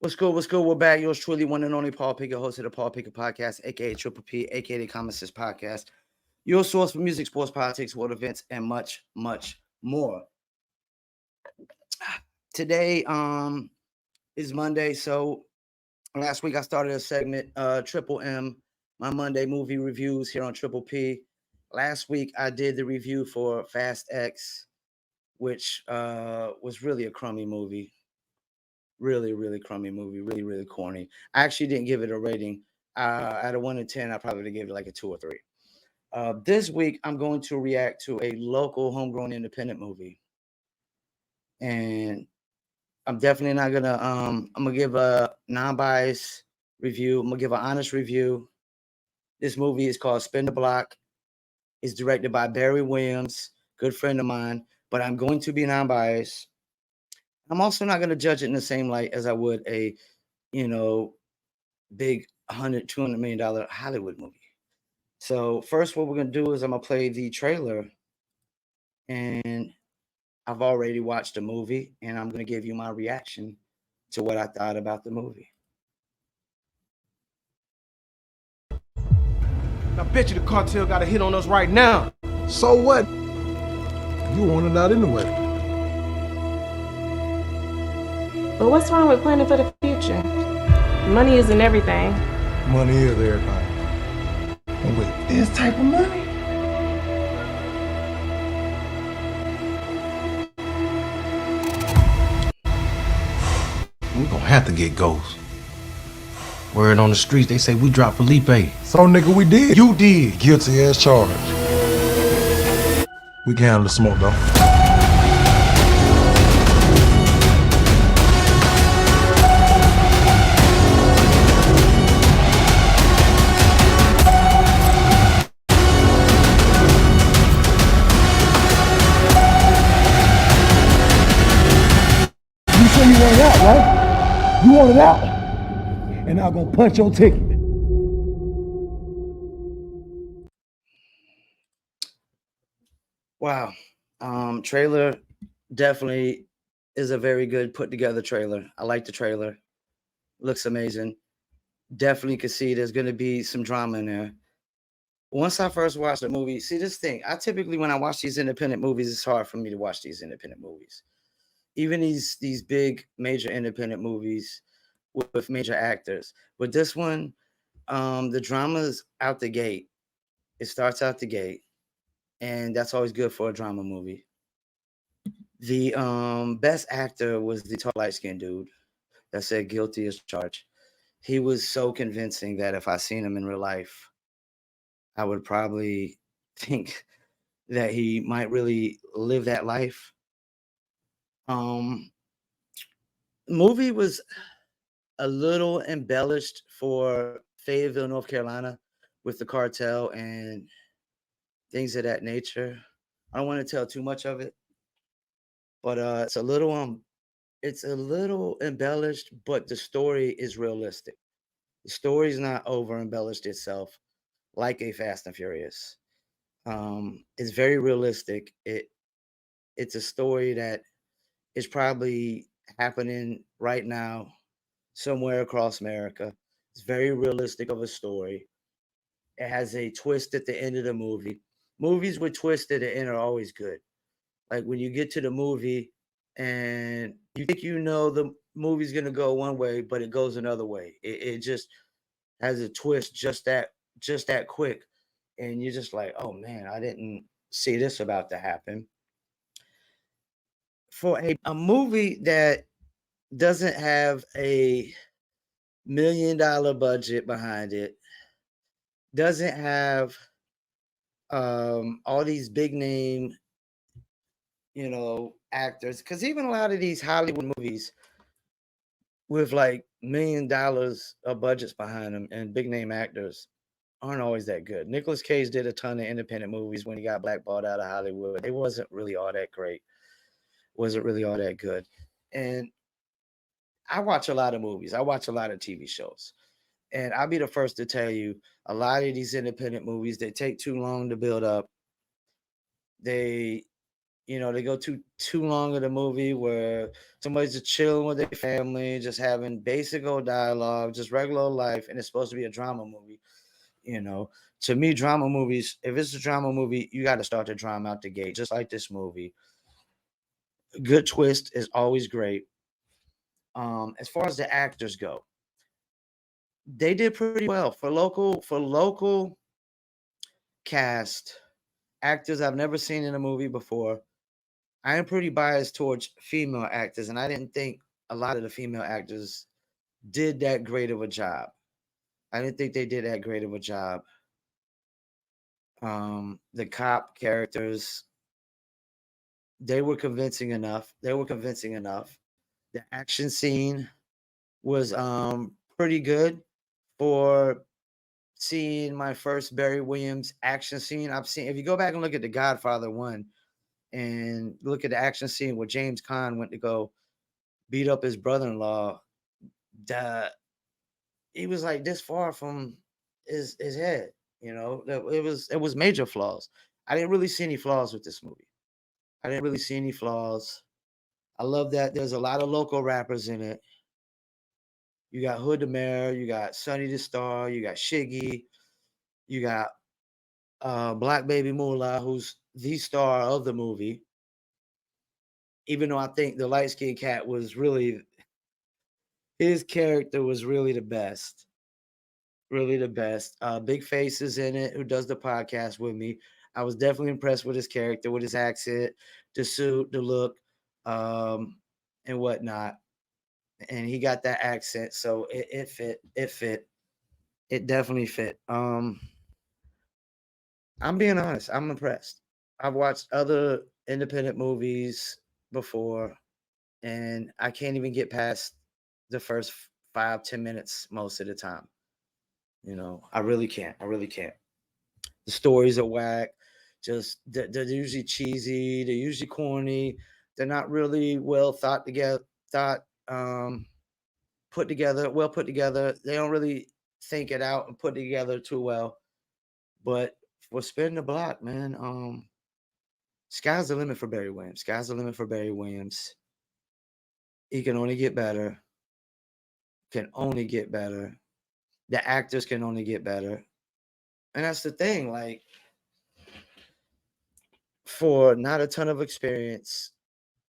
What's good? What's good? We're back. Yours truly, one and only Paul Pickett, host of the Paul Pickett Podcast, aka Triple P, aka the Common Sense Podcast. Your source for music, sports, politics, world events, and much, much more. Today is Monday, so last week I started a segment, Triple M, my Monday movie reviews here on Triple P. Last week I did the review for Fast X, which was really a crummy movie. Really crummy movie, really corny. I actually didn't give it a rating. Out of 1 to 10, I probably give it like a 2 or 3. This week, I'm going to react to a local homegrown independent movie, and I'm definitely not gonna. I'm gonna give a non-biased review. I'm gonna give an honest review. This movie is called Spin the Block. It's directed by Barry Williams, good friend of mine. But I'm going to be non-biased. I'm also not gonna judge it in the same light as I would a, you know, big $100-200 million Hollywood movie. So first, what we're gonna do is I'm gonna play the trailer, and I've already watched the movie, and I'm gonna give you my reaction to what I thought about the movie. I bet you the cartel got a hit on us right now. So what? You wanted out anyway. But what's wrong with planning for the future? Money isn't everything. Money is everything. And with this type of money, we gonna have to get ghosts. Word on the streets, they say we dropped Felipe. so nigga, we did. You did. Guilty as charged. We can handle the smoke though. You say you want it out, right? You want it out. And I'm gonna punch your ticket. Wow, trailer definitely is a very good put together trailer. I like the trailer. Looks amazing. Definitely could see there's gonna be some drama in there. Once I first watched the movie, see this thing, I typically when I watch these independent movies, it's hard for me to watch these independent movies. Even these big major independent movies with major actors. But this one, the drama's out the gate. It starts out the gate, and that's always good for a drama movie. The best actor was the tall light skinned dude that said guilty as charged. He was so convincing that if I seen him in real life, I would probably think that he might really live that life. Um, movie was a little embellished for Fayetteville, North Carolina, with the cartel and things of that nature. I don't want to tell too much of it, but it's a little embellished, but the story is realistic. The story's not over embellished itself like a Fast and Furious. It's very realistic. It's a story that is probably happening right now somewhere across America. It's very realistic of a story. It has a twist at the end of the movie. Movies with twists at the end are always good. Like when you get to the movie and you think you know the movie's gonna go one way, but it goes another way. It just has a twist just that quick, and you're just like, oh man, I didn't see this about to happen. For a movie that doesn't have a $1 million budget behind it, doesn't have all these big name, actors, because even a lot of these Hollywood movies with like $1 million of budgets behind them and big name actors aren't always that good. Nicolas Cage did a ton of independent movies when he got blackballed out of Hollywood. It wasn't really all that great. Wasn't really all that good. And I watch a lot of movies. I watch a lot of TV shows. And I'll be the first to tell you, a lot of these independent movies, they take too long to build up. They They go too long of the movie where somebody's just chilling with their family, just having basic old dialogue, just regular old life, and it's supposed to be a drama movie. To me, drama movies, if it's a drama movie, you got to start the drama out the gate, just like this movie. Good twist is always great. As far as the actors go, they did pretty well for local cast actors I've never seen in a movie before. I am pretty biased towards female actors, and I didn't think a lot of the female actors did that great of a job. I didn't think they did that great of a job. The cop characters, they were convincing enough. The action scene was pretty good for seeing my first Barry Williams action scene. If you go back and look at The Godfather 1 and look at the action scene where James Caan went to go beat up his brother-in-law, he was like this far from his head. It was major flaws. I didn't really see any flaws with this movie. I didn't really see any flaws. I love that there's a lot of local rappers in it. You got Hood the Mayor, you got Sonny the Star, you got Shiggy, you got Black Baby Moolah, who's the star of the movie. Even though I think the light skinned cat was really, his character was really the best. Really the best. Big Face is in it, who does the podcast with me. I was definitely impressed with his character, with his accent, the suit, the look, and whatnot. And he got that accent, so it fit. It definitely fit. I'm being honest. I'm impressed. I've watched other independent movies before, and I can't even get past the first 5-10 minutes most of the time. I really can't. The stories are whack. Just they're usually cheesy. They're usually corny. They're not really well thought together. Put together. Well put together. They don't really think it out and put it together too well. But for Spin the Block, man, sky's the limit for Barry Williams. Sky's the limit for Barry Williams. He can only get better. Can only get better. The actors can only get better. And that's the thing, like, for not a ton of experience,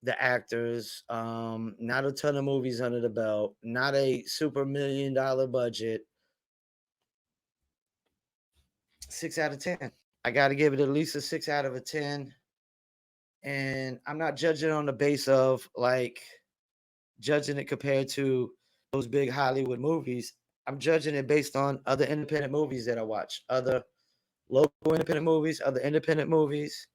the actors, not a ton of movies under the belt, not a super $1 million budget, 6 out of 10. I got to give it at least a 6 out of a 10. And I'm not judging on the base of like judging it compared to those big Hollywood movies. I'm judging it based on other independent movies that I watch, other local independent movies, other independent movies.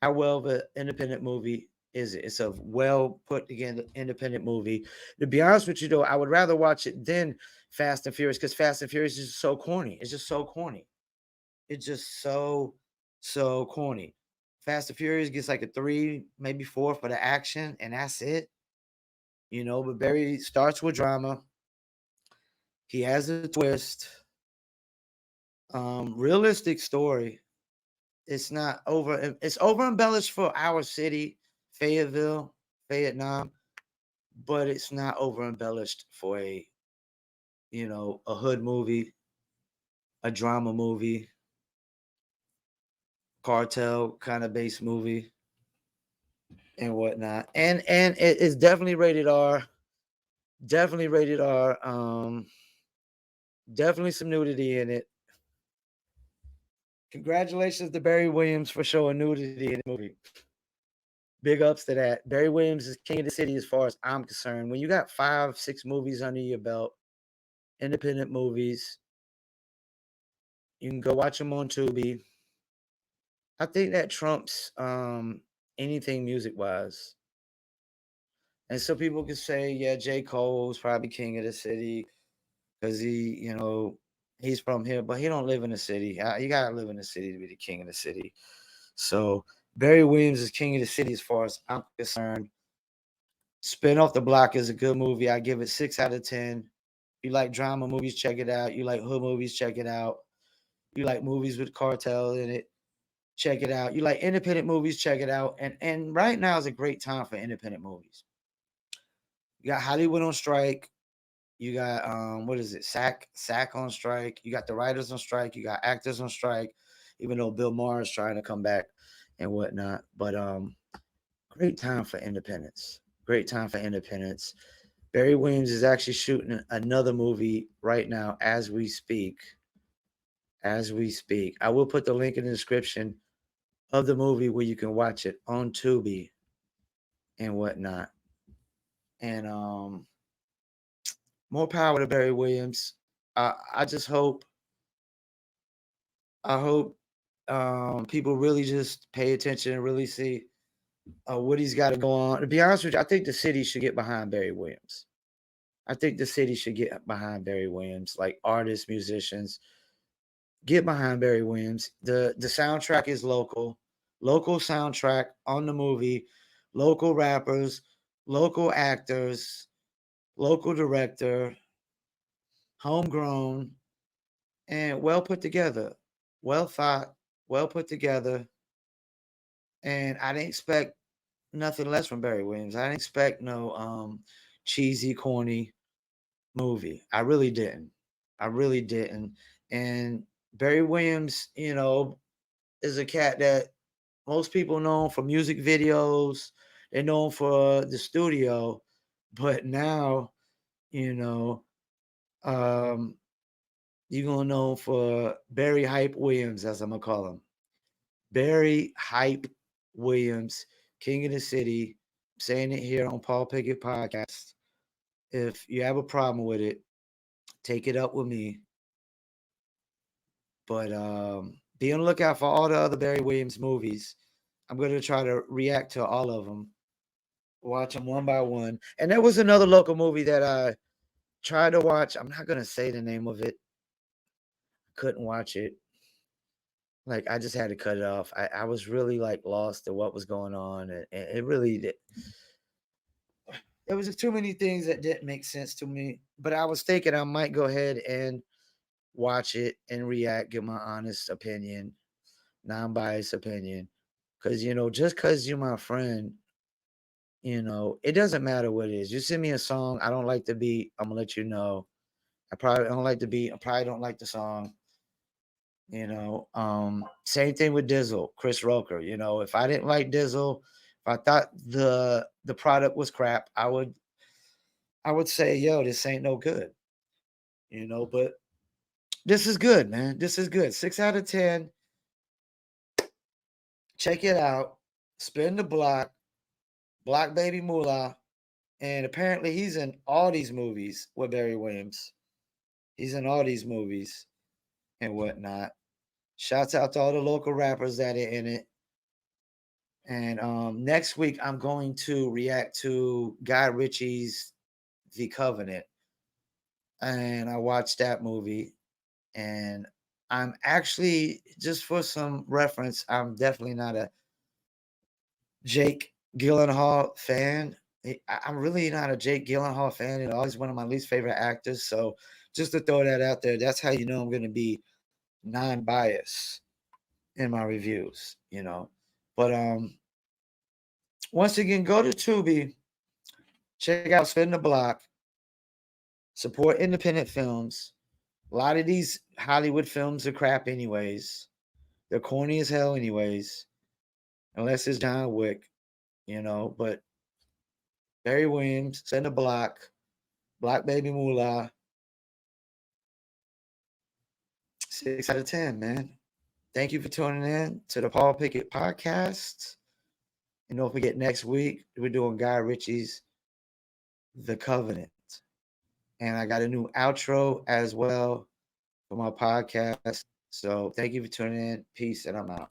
How well of an independent movie is it? It's a well put together independent movie. To be honest with you, though, I would rather watch it than Fast and Furious, because Fast and Furious is just so corny. It's just so corny. It's just so corny. Fast and Furious gets like a 3, maybe 4 for the action, and that's it. But Barry starts with drama. He has a twist. Realistic story. It's not over. It's over embellished for our city, Fayetteville, Vietnam, but it's not over embellished for a hood movie, a drama movie, cartel kind of based movie, and whatnot. And it's definitely rated R. Definitely rated R. Definitely some nudity in it. Congratulations to Barry Williams for showing nudity in the movie. Big ups to that. Barry Williams is king of the city as far as I'm concerned. When you got 5-6 movies under your belt, independent movies, you can go watch them on Tubi. I think that trumps anything music-wise. And so people can say, yeah, J. Cole's probably king of the city because he's from here, but he don't live in the city. You got to live in the city to be the king of the city. So Barry Williams is king of the city as far as I'm concerned. Spin Off the Block is a good movie. I give it 6 out of 10. You like drama movies, check it out. You like hood movies, check it out. You like movies with cartel in it, check it out. You like independent movies, check it out. And right now is a great time for independent movies. You got Hollywood on strike. You got what is it? SAC on strike. You got the writers on strike. You got actors on strike. Even though Bill Maher is trying to come back and whatnot, but great time for independence. Great time for independence. Barry Williams is actually shooting another movie right now as we speak. As we speak, I will put the link in the description of the movie where you can watch it on Tubi and whatnot. And more power to Barry Williams. I just hope. I hope people really just pay attention and really see what he's got to go on. To be honest with you, I think the city should get behind Barry Williams. I think the city should get behind Barry Williams, like artists, musicians. Get behind Barry Williams. The soundtrack is local soundtrack on the movie, local rappers, local actors, local director, homegrown, and well put together, well thought, well put together. And I didn't expect nothing less from Barry Williams. I didn't expect no cheesy, corny movie. I really didn't. I really didn't. And Barry Williams, is a cat that most people know him for music videos. They know him for the studio. But now, you know, you're gonna know him for Barry Hype Williams, as I'm gonna call him. Barry Hype Williams, King of the City. I'm saying it here on Paul Pickett Podcast. If you have a problem with it, take it up with me. But be on the lookout for all the other Barry Williams movies. I'm going to try to react to all of them, watch them one by one. And there was another local movie that I tried to watch. I'm not going to say the name of it. Couldn't watch it. Like, I just had to cut it off. I was really, like, lost to what was going on. And it really did. There was just too many things that didn't make sense to me. But I was thinking I might go ahead and watch it and react, give my honest opinion, non-biased opinion. Because, just because you're my friend, it doesn't matter what it is. You send me a song, I don't like the beat, I'm going to let you know. I probably don't like the beat. I probably don't like the song. Same thing with Dizzle, Chris Roker. If I didn't like Dizzle, if I thought the product was crap, I would say, yo, this ain't no good. But this is good, man. This is good. 6 out of 10. Check it out. Spin the Block, Block Baby Moolah. And apparently he's in all these movies with Barry Williams. He's in all these movies and whatnot. Shouts out to all the local rappers that are in it. And next week, I'm going to react to Guy Ritchie's The Covenant. And I watched that movie. And I'm actually, just for some reference, I'm definitely not a Jake Gyllenhaal fan. I'm really not a Jake Gyllenhaal fan at all. He's one of my least favorite actors. So just to throw that out there, that's how you know I'm going to be non-biased in my reviews, But once again, go to Tubi, check out Spin the Block, support independent films. A lot of these Hollywood films are crap anyways. They're corny as hell anyways, unless it's John Wick, But Barry Williams, Spin the Block, Block Baby Moolah, 6 out of 10, man. Thank you for tuning in to the Paul Pickett Podcast. And don't forget, next week, we're doing Guy Ritchie's The Covenant. And I got a new outro as well for my podcast. So thank you for tuning in. Peace, and I'm out.